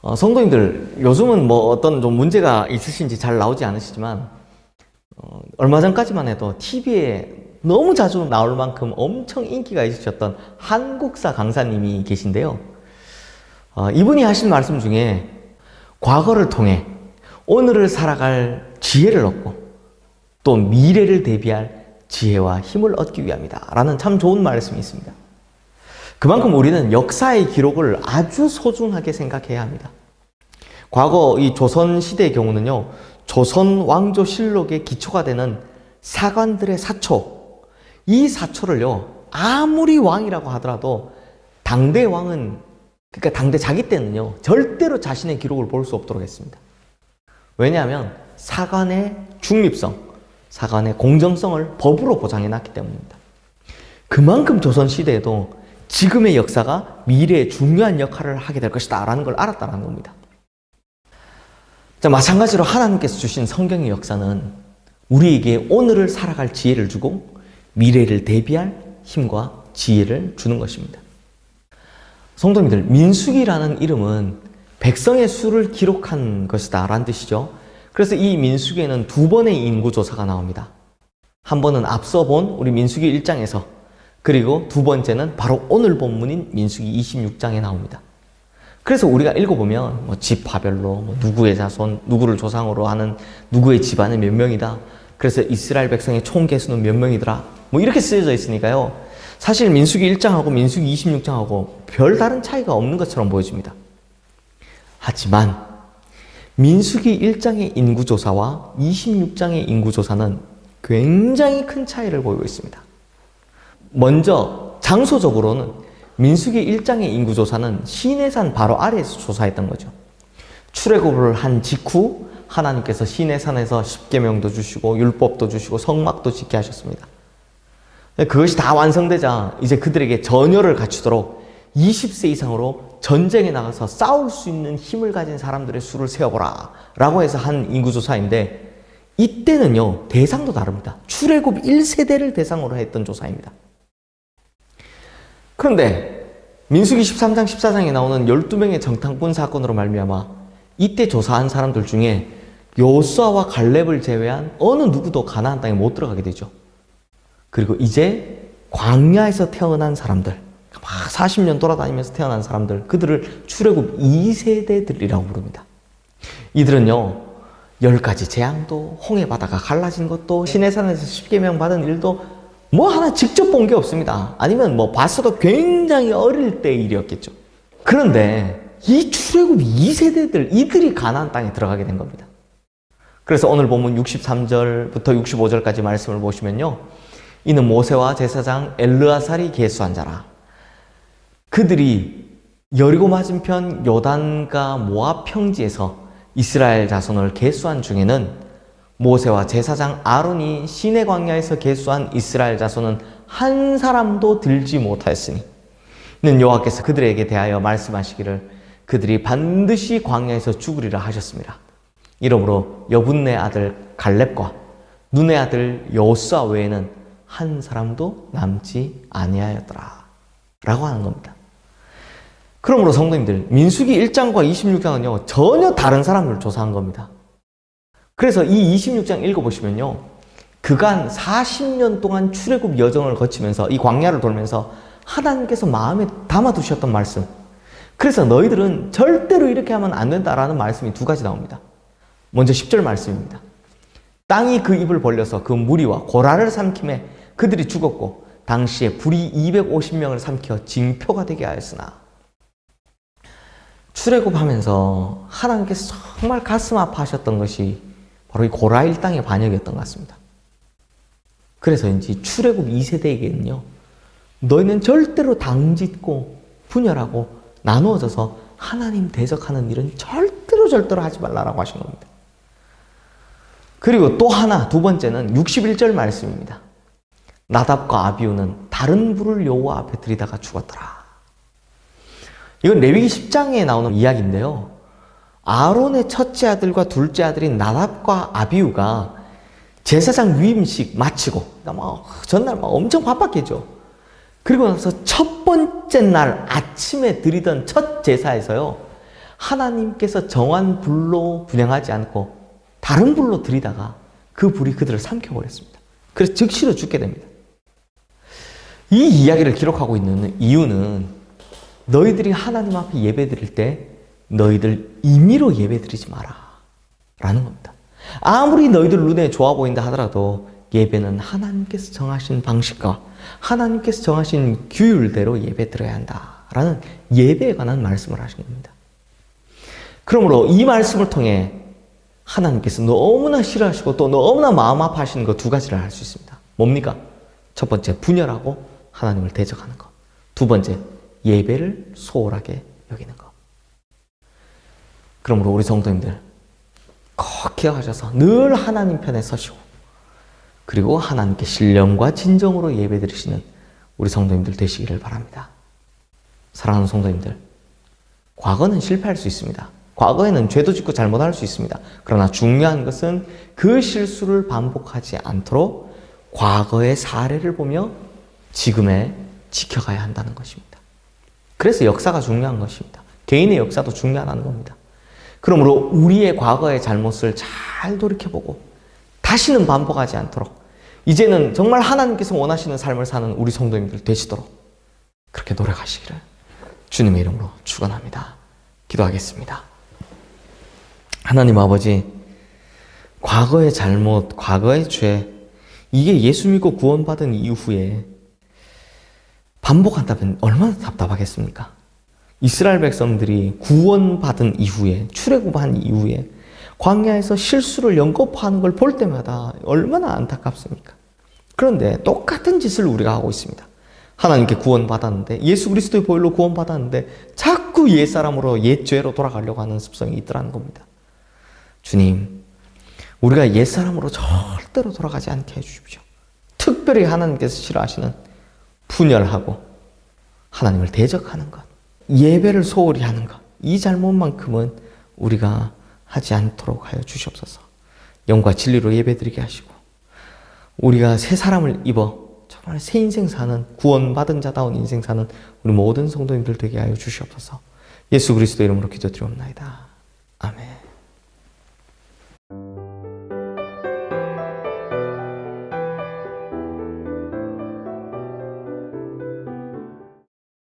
성도님들, 요즘은 뭐 어떤 좀 문제가 있으신지 잘 나오지 않으시지만, 얼마 전까지만 해도 TV에 너무 자주 나올 만큼 엄청 인기가 있으셨던 한국사 강사님이 계신데요. 이분이 하신 말씀 중에 과거를 통해 오늘을 살아갈 지혜를 얻고 또 미래를 대비할 지혜와 힘을 얻기 위함이다 라는 참 좋은 말씀이 있습니다. 그만큼 우리는 역사의 기록을 아주 소중하게 생각해야 합니다. 과거 이 조선시대의 경우는요, 조선 왕조 실록의 기초가 되는 사관들의 사초, 이 사초를요, 아무리 왕이라고 하더라도 당대 왕은, 그러니까 당대 자기 때는요, 절대로 자신의 기록을 볼 수 없도록 했습니다. 왜냐하면 사관의 중립성, 사관의 공정성을 법으로 보장해 놨기 때문입니다. 그만큼 조선시대에도 지금의 역사가 미래에 중요한 역할을 하게 될 것이다 라는 걸 알았다는 겁니다. 자, 마찬가지로 하나님께서 주신 성경의 역사는 우리에게 오늘을 살아갈 지혜를 주고 미래를 대비할 힘과 지혜를 주는 것입니다. 성도님들, 민수기라는 이름은 백성의 수를 기록한 것이다 라는 뜻이죠. 그래서 이 민수기에는 두 번의 인구조사가 나옵니다. 한 번은 앞서 본 우리 민수기 1장에서, 그리고 두 번째는 바로 오늘 본문인 민수기 26장에 나옵니다. 그래서 우리가 읽어보면 뭐 지파별로 뭐 누구의 자손, 누구를 조상으로 하는 누구의 집안은 몇 명이다. 그래서 이스라엘 백성의 총 개수는 몇 명이더라. 뭐 이렇게 쓰여져 있으니까요. 사실 민수기 1장하고 민수기 26장하고 별 다른 차이가 없는 것처럼 보여집니다. 하지만 민수기 1장의 인구조사와 26장의 인구조사는 굉장히 큰 차이를 보이고 있습니다. 먼저 장소적으로는 민수기 1장의 인구조사는 시내산 바로 아래에서 조사했던 거죠. 출애굽을 한 직후 하나님께서 시내산에서 십계명도 주시고 율법도 주시고 성막도 짓게 하셨습니다. 그것이 다 완성되자 이제 그들에게 전열을 갖추도록 20세 이상으로 전쟁에 나가서 싸울 수 있는 힘을 가진 사람들의 수를 세어보라 라고 해서 한 인구조사인데, 이때는요 대상도 다릅니다. 출애굽 1세대를 대상으로 했던 조사입니다. 그런데 민수기 13장 14장에 나오는 12명의 정탐꾼 사건으로 말미암아 이때 조사한 사람들 중에 여호수아와 갈렙을 제외한 어느 누구도 가나안 땅에 못 들어가게 되죠. 그리고 이제 광야에서 태어난 사람들, 막 40년 돌아다니면서 태어난 사람들, 그들을 출애굽 2세대들이라고 부릅니다. 이들은요 10가지 재앙도, 홍해 바다가 갈라진 것도, 시내산에서 십계명 받은 일도 뭐 하나 직접 본 게 없습니다. 아니면 뭐 봤어도 굉장히 어릴 때의 일이었겠죠. 그런데 이 출애굽 2세대들, 이들이 가나안 땅에 들어가게 된 겁니다. 그래서 오늘 본문 63절부터 65절까지 말씀을 보시면요, 이는 모세와 제사장 엘르아살이 계수한 자라. 그들이 여리고 맞은편 요단과 모압 평지에서 이스라엘 자손을 계수한 중에는 모세와 제사장 아론이 시내 광야에서 계수한 이스라엘 자손은 한 사람도 들지 못하였으니, 이는 여호와께서 그들에게 대하여 말씀하시기를 그들이 반드시 광야에서 죽으리라 하셨습니다. 이러므로 여분네 아들 갈렙과 눈의 아들 여호수아 외에는 한 사람도 남지 아니하였더라 라고 하는 겁니다. 그러므로 성도님들, 민수기 1장과 26장은요 전혀 다른 사람들을 조사한 겁니다. 그래서 이 26장 읽어보시면요, 그간 40년 동안 출애굽 여정을 거치면서 이 광야를 돌면서 하나님께서 마음에 담아두셨던 말씀, 그래서 너희들은 절대로 이렇게 하면 안 된다라는 말씀이 두 가지 나옵니다. 먼저 10절 말씀입니다. 땅이 그 입을 벌려서 그 무리와 고라를 삼킴에 그들이 죽었고 당시에 불이 250명을 삼켜 징표가 되게 하였으나. 출애굽하면서 하나님께서 정말 가슴 아파하셨던 것이 바로 이 고라 일당의 반역이었던 것 같습니다. 그래서인지 출애굽 2세대에게는요, 너희는 절대로 당짓고 분열하고 나누어져서 하나님 대적하는 일은 절대로 하지 말라라고 하신 겁니다. 그리고 또 하나, 두 번째는 61절 말씀입니다. 나답과 아비후는 다른 불을 여호와 앞에 들이다가 죽었더라. 이건 레위기 10장에 나오는 이야기인데요, 아론의 첫째 아들과 둘째 아들인 나답과 아비후가 제사장 위임식 마치고 전날 엄청 바빴겠죠. 그리고 나서 첫 번째 날 아침에 드리던 첫 제사에서요, 하나님께서 정한 불로 분양하지 않고 다른 불로 들이다가 그 불이 그들을 삼켜버렸습니다. 그래서 즉시로 죽게 됩니다. 이 이야기를 기록하고 있는 이유는 너희들이 하나님 앞에 예배 드릴 때 너희들 임의로 예배 드리지 마라 라는 겁니다. 아무리 너희들 눈에 좋아 보인다 하더라도 예배는 하나님께서 정하신 방식과 하나님께서 정하신 규율대로 예배 드려야 한다라는 예배에 관한 말씀을 하신 겁니다. 그러므로 이 말씀을 통해 하나님께서 너무나 싫어하시고 또 너무나 마음 아파하시는 것 두 가지를 알 수 있습니다. 뭡니까? 첫 번째, 분열하고 하나님을 대적하는 것. 두 번째, 예배를 소홀하게 여기는 것. 그러므로 우리 성도님들 꼭 기억하셔서 늘 하나님 편에 서시고 그리고 하나님께 신령과 진정으로 예배드리시는 우리 성도님들 되시기를 바랍니다. 사랑하는 성도님들, 과거는 실패할 수 있습니다. 과거에는 죄도 짓고 잘못할 수 있습니다. 그러나 중요한 것은 그 실수를 반복하지 않도록 과거의 사례를 보며 지금에 지켜가야 한다는 것입니다. 그래서 역사가 중요한 것입니다. 개인의 역사도 중요하다는 겁니다. 그러므로 우리의 과거의 잘못을 잘 돌이켜보고 다시는 반복하지 않도록 이제는 정말 하나님께서 원하시는 삶을 사는 우리 성도님들 되시도록 그렇게 노력하시기를 주님의 이름으로 축원합니다. 기도하겠습니다. 하나님 아버지, 과거의 잘못, 과거의 죄, 이게 예수 믿고 구원받은 이후에 반복한다면 얼마나 답답하겠습니까? 이스라엘 백성들이 구원받은 이후에, 출애굽한 이후에 광야에서 실수를 연거푸하는 걸 볼 때마다 얼마나 안타깝습니까? 그런데 똑같은 짓을 우리가 하고 있습니다. 하나님께 구원받았는데, 예수 그리스도의 보혈로 구원받았는데 자꾸 옛사람으로 옛죄로 돌아가려고 하는 습성이 있더라는 겁니다. 주님, 우리가 옛사람으로 절대로 돌아가지 않게 해주십시오. 특별히 하나님께서 싫어하시는 분열하고 하나님을 대적하는 것, 예배를 소홀히 하는 것, 이 잘못만큼은 우리가 하지 않도록 하여 주시옵소서. 영과 진리로 예배드리게 하시고 우리가 새 사람을 입어 정말 새 인생 사는, 구원받은 자다운 인생 사는 우리 모든 성도님들 되게 하여 주시옵소서. 예수 그리스도 이름으로 기도드리옵나이다. 아멘.